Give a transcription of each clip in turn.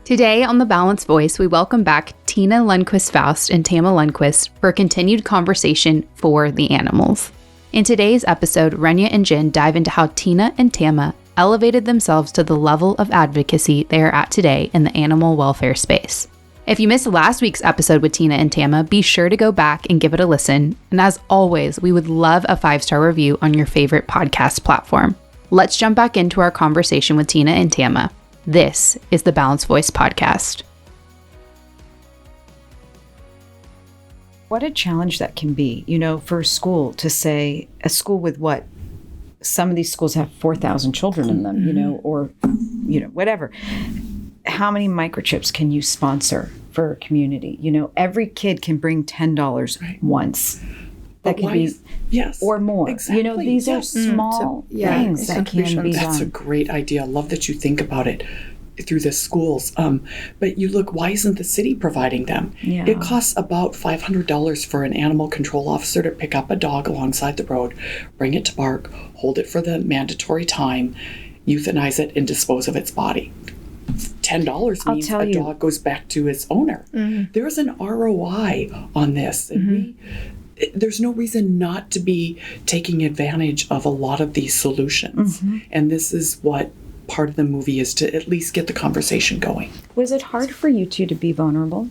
Today on The Balanced Voice, we welcome back Tena Lundquist Faust and Tama Lundquist for a continued conversation for the animals. In today's episode, Rania and Jenn dive into how Tena and Tama elevated themselves to the level of advocacy they are at today in the animal welfare space. If you missed last week's episode with Tena and Tama, be sure to go back and give it a listen. And as always, we would love a 5-star review on your favorite podcast platform. Let's jump back into our conversation with Tena and Tama. This is the Balanced Voice podcast. What a challenge that can be, for a school to say, a school with what? Some of these schools have 4,000 children in them, or whatever. How many microchips can you sponsor for a community? Every kid can bring $10 once. That could be, or more. Exactly. These are small things that can be done. That's a great idea. I love that you think about it through the schools. But you look, why isn't the city providing them? Yeah. It costs about $500 for an animal control officer to pick up a dog alongside the road, bring it to bark, hold it for the mandatory time, euthanize it, and dispose of its body. $10 means a dog goes back to its owner. Mm-hmm. There's an ROI on this. And there's no reason not to be taking advantage of a lot of these solutions. Mm-hmm. And this is what part of the movie is, to at least get the conversation going. Was it hard for you two to be vulnerable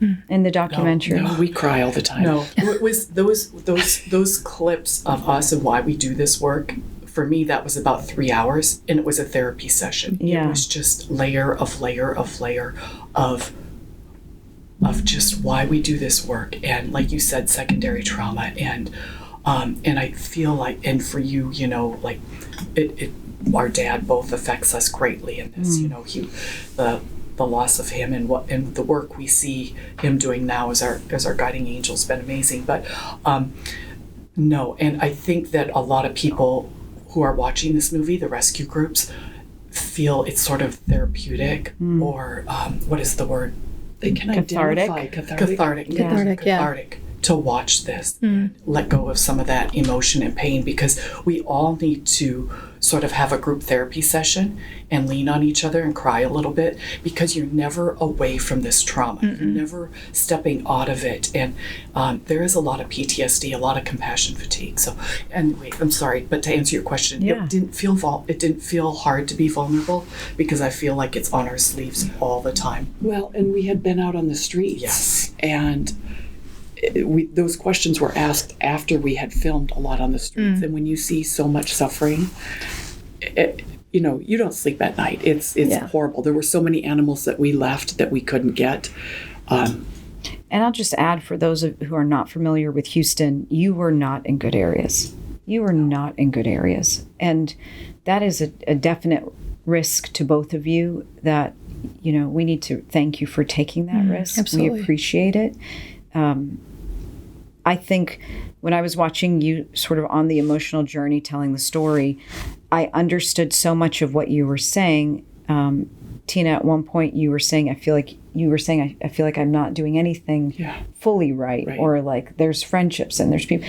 in the documentary? No, we cry all the time. No, it was those clips of us and why we do this work. For me, that was about 3 hours, and it was a therapy session. Yeah. It was just layer of just why we do this work, and like you said, secondary trauma, and I feel like, and for you, it our dad both affects us greatly in this. The loss of him and the work we see him doing now as our guiding angel has been amazing. But no, and I think that a lot of people who are watching this movie, the rescue groups, feel it's sort of therapeutic, or what is the word? They can identify cathartic to watch this, let go of some of that emotion and pain, because we all need to sort of have a group therapy session and lean on each other and cry a little bit, because you're never away from this trauma. You're never stepping out of it. And there is a lot of PTSD, a lot of compassion fatigue. So, anyway, I'm sorry, but to answer your question, it didn't feel hard to be vulnerable, because I feel like it's on our sleeves all the time. Well, and we had been out on the streets. Yes. And those questions were asked after we had filmed a lot on the streets. And when you see so much suffering, you don't sleep at night. It's horrible. There were so many animals that we left that we couldn't get. And I'll just add, for those who are not familiar with Houston, you were not in good areas. You were not in good areas. And that is a definite risk to both of you that, we need to thank you for taking that risk. Absolutely. We appreciate it. I think when I was watching you sort of on the emotional journey telling the story, I understood so much of what you were saying. Tena, at one point you were saying, I feel like I'm not doing anything fully right, or like there's friendships and there's people.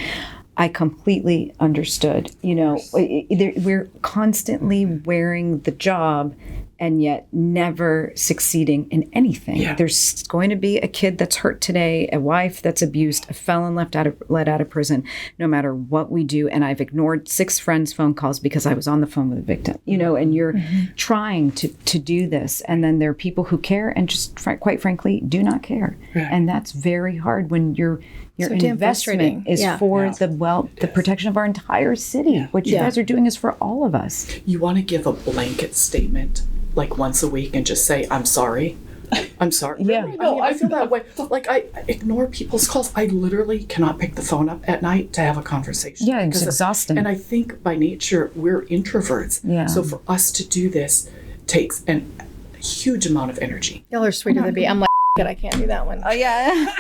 I completely understood. We're constantly wearing the job and yet never succeeding in anything. Yeah. There's going to be a kid that's hurt today, a wife that's abused, a felon let out of prison, no matter what we do. And I've ignored 6 friends' phone calls because I was on the phone with a victim, and you're trying to do this. And then there are people who care and just quite frankly do not care. Right. And that's very hard when your investment is for the protection of our entire city. What you guys are doing is for all of us. You want to give a blanket statement like once a week and just say, I'm sorry. I'm sorry. Yeah. Really? No, I feel that way. Like, I ignore people's calls. I literally cannot pick the phone up at night to have a conversation. Yeah, it's exhausting. And I think by nature, we're introverts. Yeah. So for us to do this takes a huge amount of energy. Y'all are sweeter than me. I'm like, I can't do that one. Oh, yeah.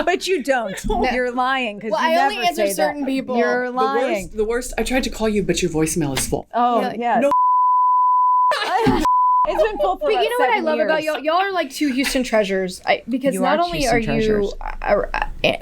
But you don't. No. You're lying, because you never say that. I only answer certain people. You're lying. The worst, I tried to call you, but your voicemail is full. Oh, yeah. No. It's been full for But about you know what I 7 love about years. y'all? Y'all are like two Houston treasures. Because You not are only Houston are you, treasures.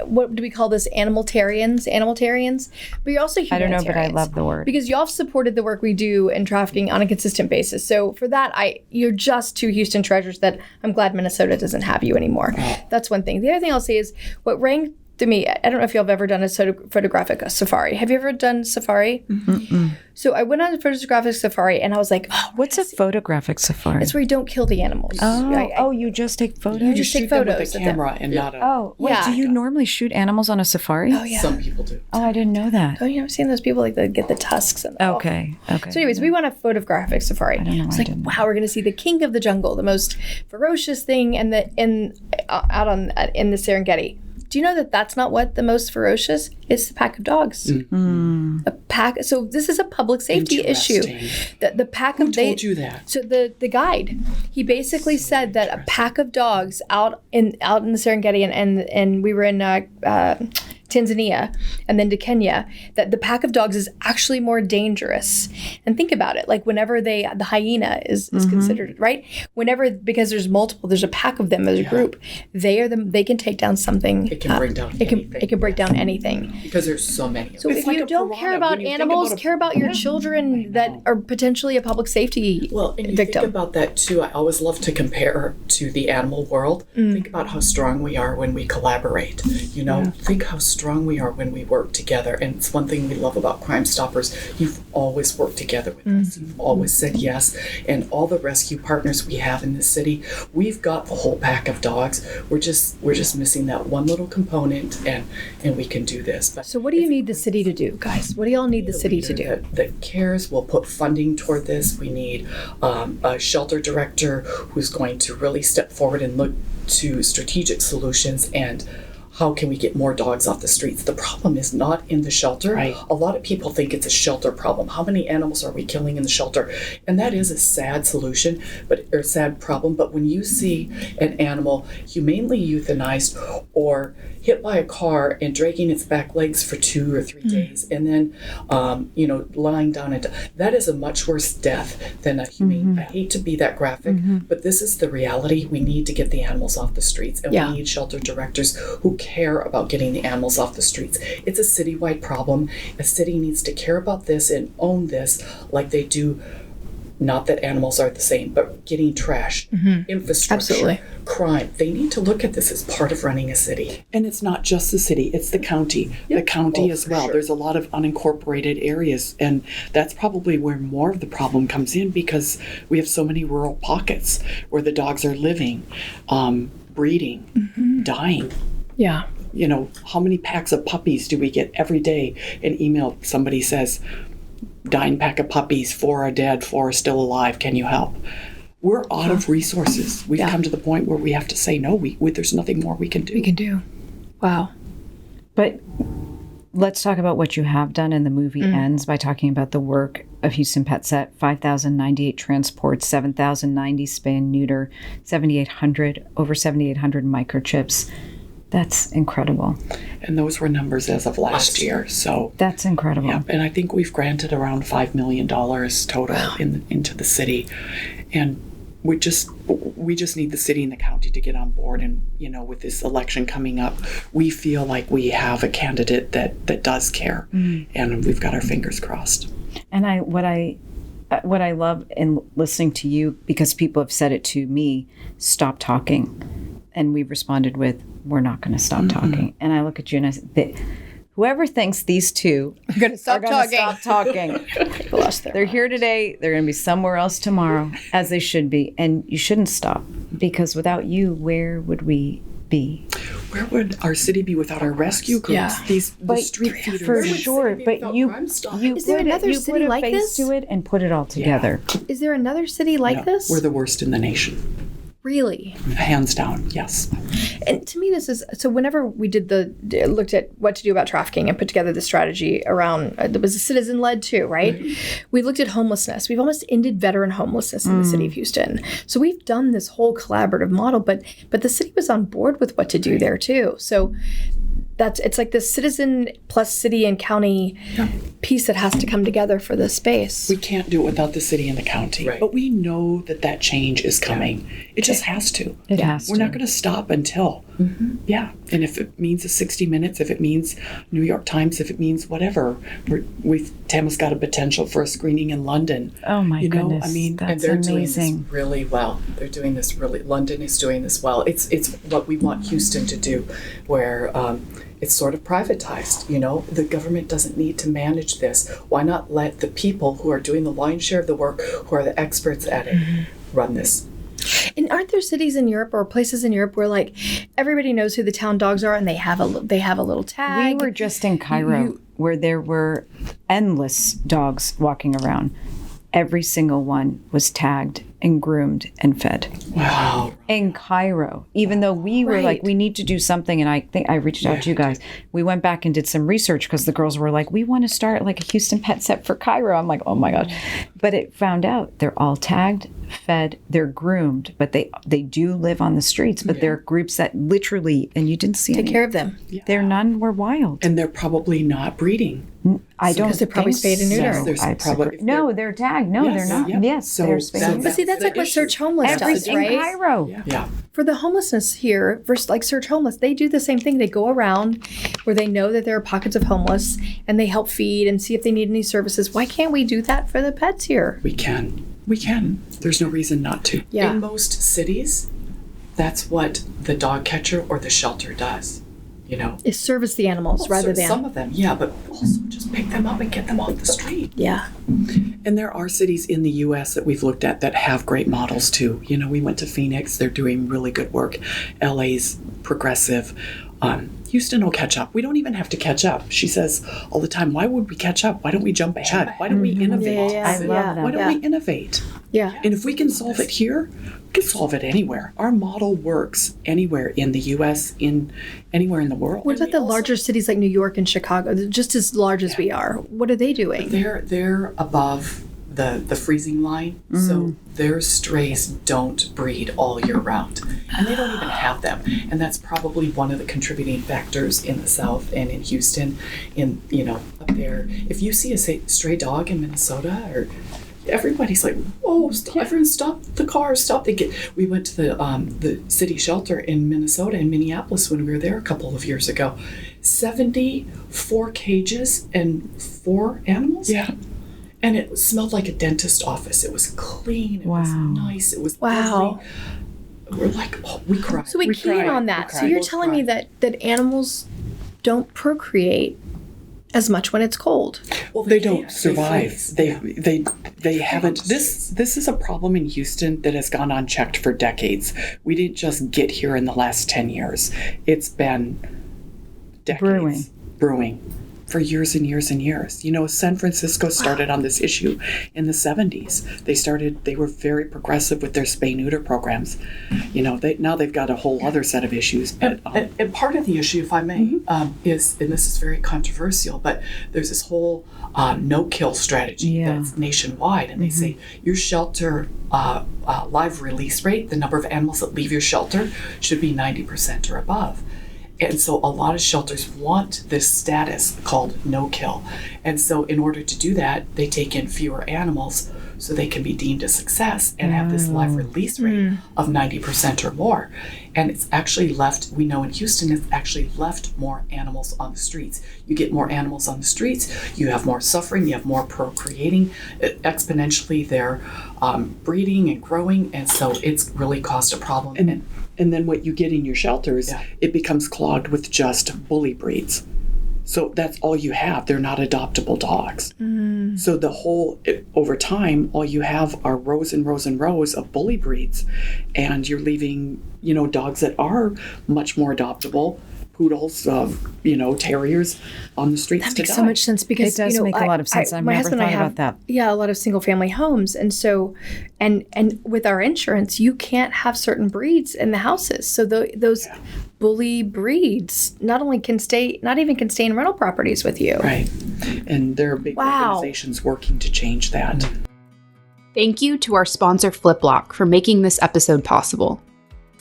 what do we call this? Animalitarians, but you're also I don't humanitarians. know, but I love the word. Because y'all have supported the work we do in trafficking on a consistent basis. So for that, you're just two Houston treasures that I'm glad Minnesota doesn't have you anymore. That's one thing. The other thing I'll say is what rang to me, I don't know if y'all have ever done a photographic safari. Have you ever done safari? Mm-mm. So I went on a photographic safari and I was like, oh, What's a photographic safari? it's where you don't kill the animals. You just take photos? You just take Shoot them photos with a of them. camera and not a. Oh, wait, Yeah. do you normally shoot animals on a safari? Oh, yeah. Some people do. Oh, I didn't know that. Oh, you haven't seen those people like that get the tusks and Okay. So anyways, we went on a photographic safari. don't know It's why I like, didn't know. wow, we're going to see the king of the jungle, the most ferocious thing in the Serengeti. Do you know that that's not what the most ferocious? It's the pack of dogs. A pack. So this is a public safety issue. Interesting. The pack Who of told you that? So the guide, he basically said that a pack of dogs out in the Serengeti and we were in Tanzania and then to Kenya, that the pack of dogs is actually more dangerous. And think about it, like whenever the hyena is considered, right? Because there's a pack of them as a group, they can take down something. It can bring down anything. It can break down anything. Because there's so many of So them. if like you a don't piranha. care about When you think animals, about a- care about your children that are potentially a public safety Well, and you victim. think about that too. I always love to compare to the animal world. Think about how strong we are when we collaborate. You know, think how strong we are when we work together. And it's one thing we love about Crime Stoppers. You've always worked together with us. You've always said yes. And all the rescue partners we have in the city, we've got the whole pack of dogs. We're just missing that one little component, and we can do this. But So what do you need the city to do, guys? What do y'all need the city to do? that cares. We'll put funding toward this. We need a shelter director who's going to really step forward and look to strategic solutions and how can we get more dogs off the streets? The problem is not in the shelter. Right. A lot of people think it's a shelter problem. How many animals are we killing in the shelter? And that is a sad solution, or sad problem. But when you see an animal humanely euthanized or hit by a car and dragging its back legs for 2 or 3 days, and then lying down, that is a much worse death than a humane. I hate to be that graphic, but this is the reality. We need to get the animals off the streets, and we need shelter directors who care about getting the animals off the streets. It's a citywide problem. A city needs to care about this and own this like they do. Not that animals are the same, but getting trash, infrastructure, Absolutely. crime. They need to look at this as part of running a city. And it's not just the city, it's the county. The county as well. Sure. There's a lot of unincorporated areas, and that's probably where more of the problem comes in because we have so many rural pockets where the dogs are living, breeding, dying. Yeah. You know, how many packs of puppies do we get every day? An email, somebody says, dying pack of puppies, 4 are dead, 4 are still alive, can you help? We're out of resources. We've come to the point where we have to say no, there's nothing more we can do. We can do. Wow. But let's talk about what you have done. And the movie ends by talking about the work of Houston Petset: 5,098 transports, 7,090 spay and neuter, over 7,800 microchips. That's incredible. And those were numbers as of last year. So That's incredible. yeah, and I think we've granted around $5 million total into the city. And we just need the city and the county to get on board. And, with this election coming up, we feel like we have a candidate that does care. And we've got our fingers crossed. And what I love in listening to you, because people have said it to me, stop talking. And we've responded with, we're not going to stop talking. And I look at you and I say, whoever thinks these two I'm going to stop talking. stop talking. They're here today. They're going to be somewhere else tomorrow, as they should be. And you shouldn't stop, because without you, where would we be? Where would our city be without our rescue groups? Yeah. The street feeders. For sure. But you Is there another city put a like face this? to it and put it all together. Is there another city like this? We're the worst in the nation. Really? Hands down, yes. And to me, this is so. Whenever we looked at what to do about trafficking and put together the strategy around, it was a citizen-led too, right? We looked at homelessness. We've almost ended veteran homelessness in the city of Houston. So we've done this whole collaborative model, but the city was on board with what to do there too. So it's like the citizen plus city and county piece that has to come together for this space. We can't do it without the city and the county. Right. But we know that change is coming. It just has to. It has We're to. not going to stop until. Yeah. And if it means a 60 Minutes, if it means New York Times, if it means whatever, Tama's got a potential for a screening in London. Oh my goodness. I mean, that's and they're amazing. doing this really well. They're doing this really. London is doing this well. It's what we want Houston to do, where it's sort of privatized. The government doesn't need to manage this. Why not let the people who are doing the lion's share of the work, who are the experts at it, run this? And aren't there cities in Europe or places in Europe where like everybody knows who the town dogs are and they have a little tag? We were just in Cairo where there were endless dogs walking around. Every single one was tagged and groomed and fed. wow. In Cairo, even though we were like, we need to do something. And I think I reached out to you guys. We went back and did some research because the girls were like, we want to start like a Houston Petset for Cairo. I'm like, oh my God. But it found out they're all tagged, fed, they're groomed, but they do live on the streets, but they're groups that literally, and you didn't see take any. care of them. Their none were wild. And they're probably not breeding. I don't Because they're probably think spayed and neutered. Yes, there's I probably- disagree. No, they're tagged. No, Yes, they're not. yeah. Yes, So they're that's- spayed. But see, that's the like what issue. Search Homeless Every does, in right? Cairo. Yeah. For the homelessness here, versus like Search Homeless, they do the same thing. They go around where they know that there are pockets of homeless and they help feed and see if they need any services. Why can't we do that for the pets here? We can. There's no reason not to. Yeah. In most cities, that's what the dog catcher or the shelter does. Is service the animals rather than. some of them, yeah, but also just pick them up and get them off the street. Yeah. And there are cities in the U.S. that we've looked at that have great models too. We went to Phoenix. They're doing really good work. LA's progressive. Houston will catch up. We don't even have to catch up. She says all the time, why would we catch up? Why don't we jump ahead? Why don't we innovate? Yeah. I love that. Why don't we innovate? Yeah. And if we can solve it here, we can solve it anywhere. Our model works anywhere in the U.S., anywhere in the world. What about the larger cities like New York and Chicago, just as large as we are? What are they doing? They're above the freezing line, so their strays don't breed all year round, and they don't even have them. And that's probably one of the contributing factors in the South and in Houston, up there. If you see a stray dog in Minnesota, or everybody's like, "Whoa! Everyone stop the car! Stop!" We went to the city shelter in Minnesota, in Minneapolis, when we were there a couple of years ago. 74 cages and 4 animals. Yeah. And it smelled like a dentist office. It was clean. It was nice. It was Wow. busy. We're like, we cried. So we key in on that. So you're telling me that animals don't procreate as much when it's cold. Well, They can't. don't survive. freeze. They haven't. This is a problem in Houston that has gone unchecked for decades. We didn't just get here in the last 10 years. It's been decades brewing for years and years and years. San Francisco started on this issue in the 70s. They were very progressive with their spay-neuter programs. Now they've got a whole other set of issues. But And part of the issue, if I may, is, and this is very controversial, but there's this whole no-kill strategy that's nationwide, and they say your shelter live release rate, the number of animals that leave your shelter, should be 90% or above. And so a lot of shelters want this status called no-kill. And so in order to do that, they take in fewer animals so they can be deemed a success and have this live release rate of 90% or more. And it's actually left, we know in Houston, it's actually left more animals on the streets. You get more animals on the streets, you have more suffering, you have more procreating. Exponentially, they're breeding and growing, and so it's really caused a problem. And then what you get in your shelters, it becomes clogged with just bully breeds. So that's all you have. They're not adoptable dogs. So over time, all you have are rows and rows and rows of bully breeds. And you're leaving, dogs that are much more adoptable, poodles, terriers on the streets That to makes die. so much sense because It does make a lot of sense. I've my never husband and I thought have, about that. Yeah, a lot of single family homes, and so and with our insurance, you can't have certain breeds in the houses. So those bully breeds not even can stay in rental properties with you. Right. And there are big organizations working to change that. Thank you to our sponsor Fliplock for making this episode possible.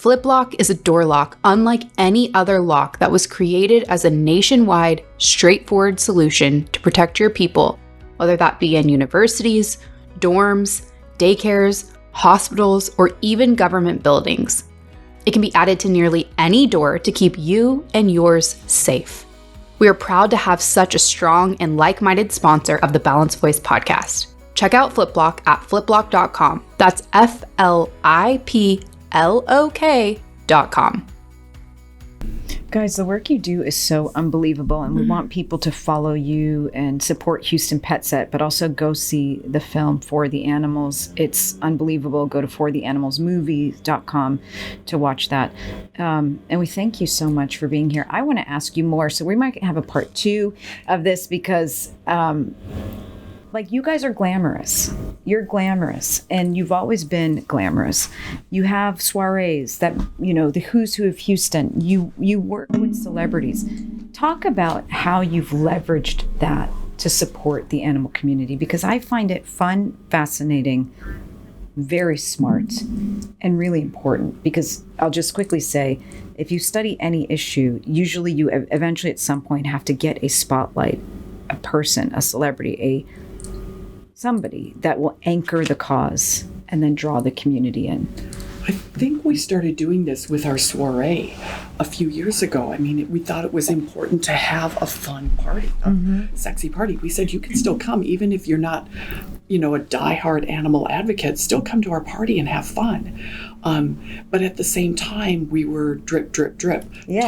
Fliplock is a door lock unlike any other lock that was created as a nationwide, straightforward solution to protect your people, whether that be in universities, dorms, daycares, hospitals, or even government buildings. It can be added to nearly any door to keep you and yours safe. We are proud to have such a strong and like-minded sponsor of the Balanced Voice podcast. Check out Fliplock at fliplock.com. That's FLIPLOK.com. Guys, the work you do is so unbelievable, and we want people to follow you and support Houston Petset, but also go see the film For the Animals. It's unbelievable. Go to fortheanimalsmovies.com to watch that. And we thank you so much for being here. I want to ask you more, so we might have a part 2 of this because you guys are glamorous. You're glamorous, and you've always been glamorous. You have soirees that, the who's who of Houston. You work with celebrities. Talk about how you've leveraged that to support the animal community, because I find it fun, fascinating, very smart, and really important. Because I'll just quickly say, if you study any issue, usually you eventually at some point have to get a spotlight, a person, a celebrity, somebody that will anchor the cause and then draw the community in. I think we started doing this with our soiree a few years ago. I mean, we thought it was important to have a fun party, a sexy party. We said, you can still come, even if you're not, a diehard animal advocate, still come to our party and have fun. But at the same time, we were drip, drip, drip,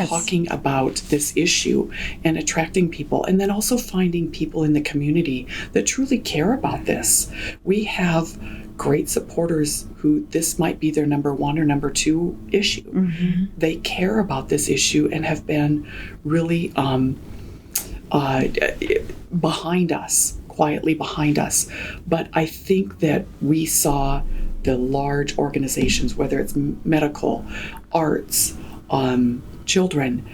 talking about this issue and attracting people, and then also finding people in the community that truly care about this. We have great supporters who this might be their number 1 or number 2 issue. They care about this issue and have been really behind us, quietly behind us. But I think that we saw the large organizations, whether it's medical, arts, children,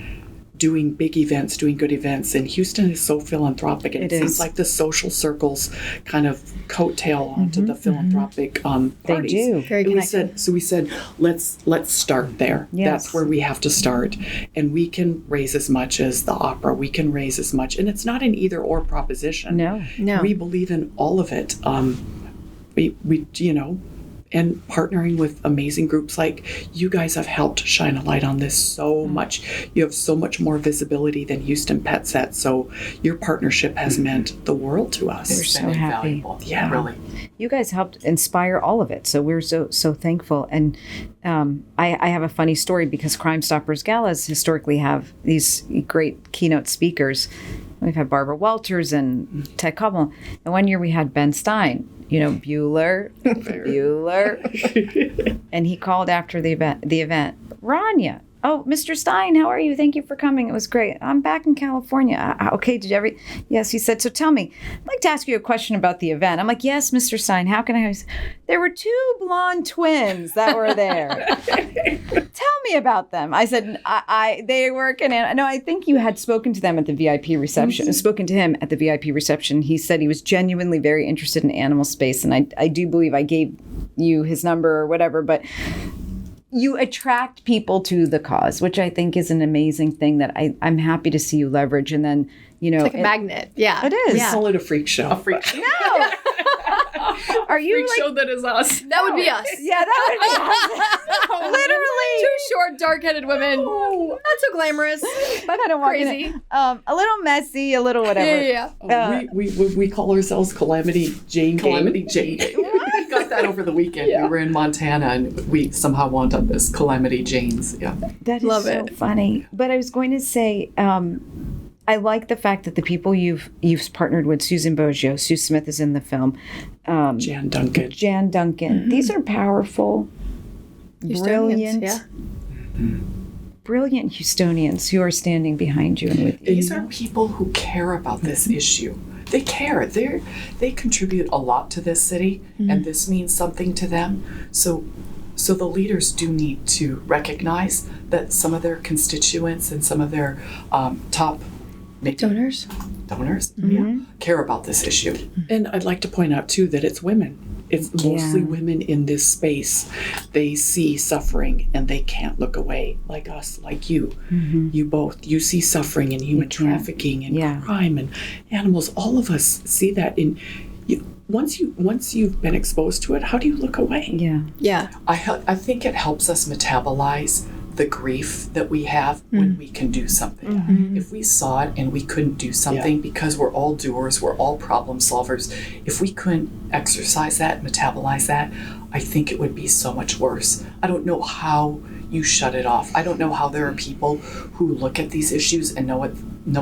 doing big events, doing good events. And Houston is so philanthropic. And it seems like the social circles kind of coattail onto the philanthropic parties. They do. Very connected. We said, let's start there. Yes. That's where we have to start. And we can raise as much as the opera. We can raise as much. And it's not an either or proposition. No. We believe in all of it. And partnering with amazing groups like you guys have helped shine a light on this so much. You have so much more visibility than Houston Petset. So your partnership has meant the world to us. We're so happy. Yeah, really. You guys helped inspire all of it. So we're so thankful. And I have a funny story, because Crime Stoppers galas historically have these great keynote speakers. We've had Barbara Walters and Ted Koppel. And one year we had Ben Stein, Bueller. And he called after the event, Rania, oh, Mr. Stein, how are you? Thank you for coming. It was great. I'm back in California. Okay, yes, he said, so tell me, I'd like to ask you a question about the event. I'm like, yes, Mr. Stein, how can I? There were 2 blonde twins that were there. Tell me about them. I said, they work in, no, I think you had spoken to them at the VIP reception, spoken to him at the VIP reception. He said he was genuinely very interested in animal space. And I do believe I gave you his number or whatever, but you attract people to the cause, which I think is an amazing thing that I'm happy to see you leverage. And then, it's like a magnet. Yeah. It is. We call it a freak show. A freak show. No. Are you freak show that is us? That would be us. Yeah, that would be us. Literally. 2 short, dark-headed women. Not so glamorous, but kind of crazy. A little messy, a little whatever. Yeah. We call ourselves Calamity Jane. Calamity Jane. We got that over the weekend. Yeah. We were in Montana, and we somehow wound up as Calamity Janes. Yeah. That is so funny. But I was going to say, I like the fact that the people you've partnered with, Susan Boggio, Sue Smith is in the film. Jan Duncan. Mm-hmm. These are powerful, brilliant, brilliant Houstonians who are standing behind you and with you. These are people who care about this issue. They care. They contribute a lot to this city, and this means something to them. So the leaders do need to recognize that some of their constituents and some of their top donors care about this issue. And I'd like to point out too that it's women. it's mostly women in this space. They see suffering and they can't look away, like us, like you. You both. You see suffering and human trafficking and crime and animals. All of us see that. Once you've been exposed to it, how do you look away? Yeah. I think it helps us metabolize the grief that we have when we can do something. If we saw it and we couldn't do something because we're all doers, we're all problem solvers, if we couldn't exercise that, metabolize that, I think it would be so much worse. I don't know how you shut it off. I don't know how there are people who look at these issues and know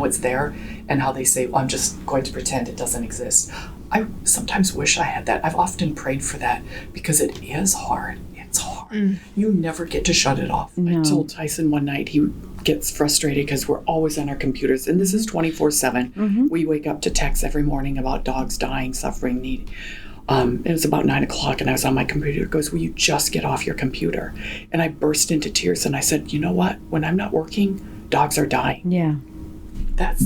it's there, and how they say, well, I'm just going to pretend it doesn't exist. I sometimes wish I had that. I've often prayed for that because it is hard. It's hard. You never get to shut it off. I told Tyson one night, he gets frustrated because we're always on our computers, and this is 24/7. We wake up to texts every morning about dogs dying, suffering, need. It was about 9 o'clock and I was on my computer. It goes, will you just get off your computer? And I burst into tears and I said, you know what? When I'm not working, dogs are dying. Yeah. That's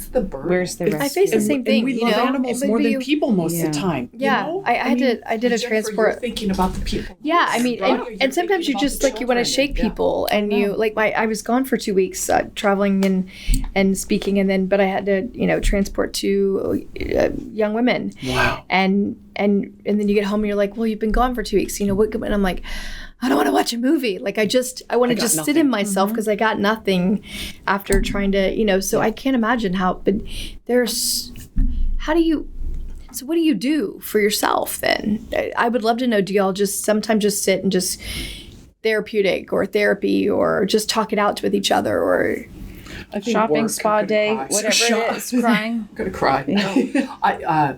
the burden. Where's the rest? I face the same thing. And we love animals more than people most of the time. Yeah, you know? I did a Jennifer, transport. you're thinking about the people. Yeah, I mean, Right? and sometimes you just like you want to shake people, and you like I was gone for 2 weeks traveling and speaking, but I had to transport 2 young women. Wow. And then you get home and you're like, well, you've been gone for 2 weeks. What? And I'm like, I don't want to watch a movie. Like I want to just sit in myself because I got nothing after trying to, so I can't imagine how, but so what do you do for yourself then? I would love to know, do y'all just sometimes just sit and just therapeutic or therapy or just talk it out with each other or I think Shopping, work, spa day, cry. whatever it is, crying. I'm gonna cry. No.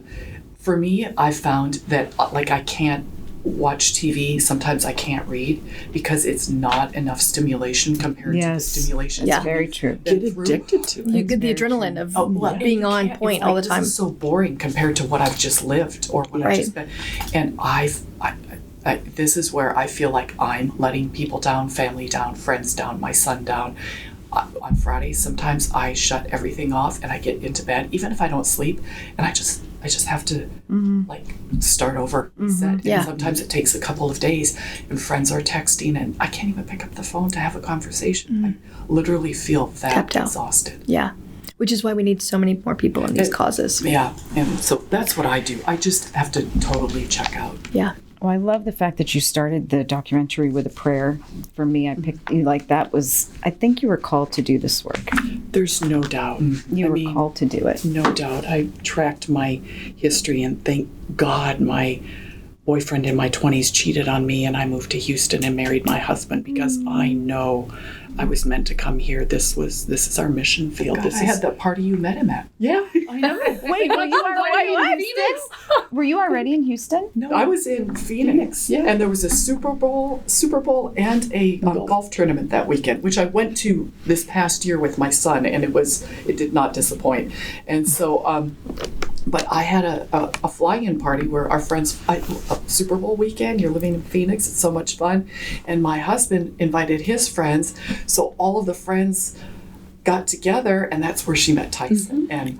For me, I found that like I can't watch TV. Sometimes I can't read because it's not enough stimulation compared to the stimulation. Yeah. Very true. Get addicted to it. you get the adrenaline of being on point all the time. This is so boring compared to what I've just lived or what I've just been. And this is where I feel like I'm letting people down, family down, friends down, my son down. On Fridays, sometimes I shut everything off and I get into bed, even if I don't sleep, and I just have to like start over, reset. And sometimes it takes a couple of days, and friends are texting, and I can't even pick up the phone to have a conversation. I literally feel that exhausted. Yeah, which is why we need so many more people in these causes. Yeah, and so that's what I do. I just have to totally check out. Yeah. Well, I love the fact that you started the documentary with a prayer. For me, I picked I think you were called to do this work. There's no doubt. You were called to do it. No doubt. I tracked my history, and thank God my boyfriend in my 20s cheated on me, and I moved to Houston and married my husband because I know I was meant to come here. This is our mission field. God, I had that party you met him at. Yeah, I know. Wait, were you already in Houston? No, I was in Phoenix, and there was a Super Bowl, and a golf tournament that weekend, which I went to this past year with my son, and it did not disappoint. And so, but I had a fly-in party where our friends, a Super Bowl weekend, you're living in Phoenix, it's so much fun, and my husband invited his friends, so all of the friends got together, and that's where she met Tyson. And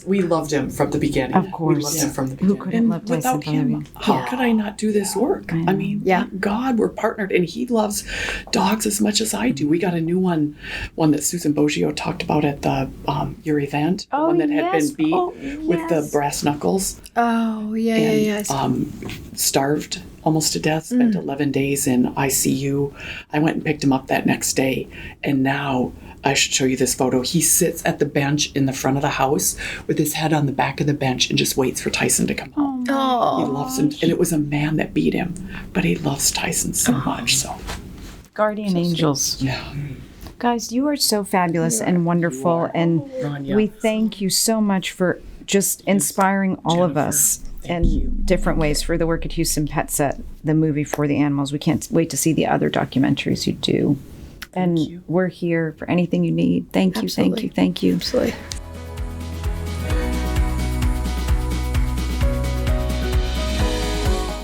we loved him from the beginning. Of course. We loved him from the beginning. Who couldn't love Tyson without from the him, beginning? how could I not do this work? I mean, thank God, we're partnered, and he loves dogs as much as I do. We got a new one that Susan Boggio talked about at the your event, the one that had been beat with the brass knuckles. Oh, yeah. Starved almost to death, spent 11 days in ICU. I went and picked him up that next day, and now I should show you this photo. He sits at the bench in the front of the house with his head on the back of the bench and just waits for Tyson to come home. Oh. He loves him, and it was a man that beat him, but he loves Tyson so much. So, Guardian angels. yeah. Guys, you are so fabulous and wonderful, and Rania. we thank you so much for just inspiring all of us in different ways for the work at Houston Petset, the movie for the animals. We can't wait to see the other documentaries you do. And we're here for anything you need. Thank you. Absolutely. Absolutely.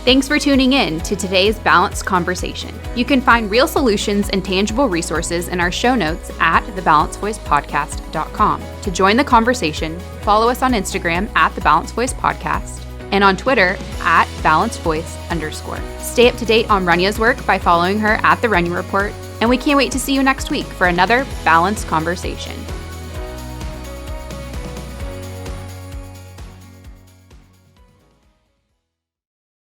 Thanks for tuning in to today's Balanced Conversation. You can find real solutions and tangible resources in our show notes at thebalancedvoicepodcast.com. To join the conversation, follow us on Instagram at The Balanced Voice Podcast and on Twitter at balancedvoice_. Stay up to date on Rania's work by following her at The Rania Report, and we can't wait to see you next week for another balanced conversation.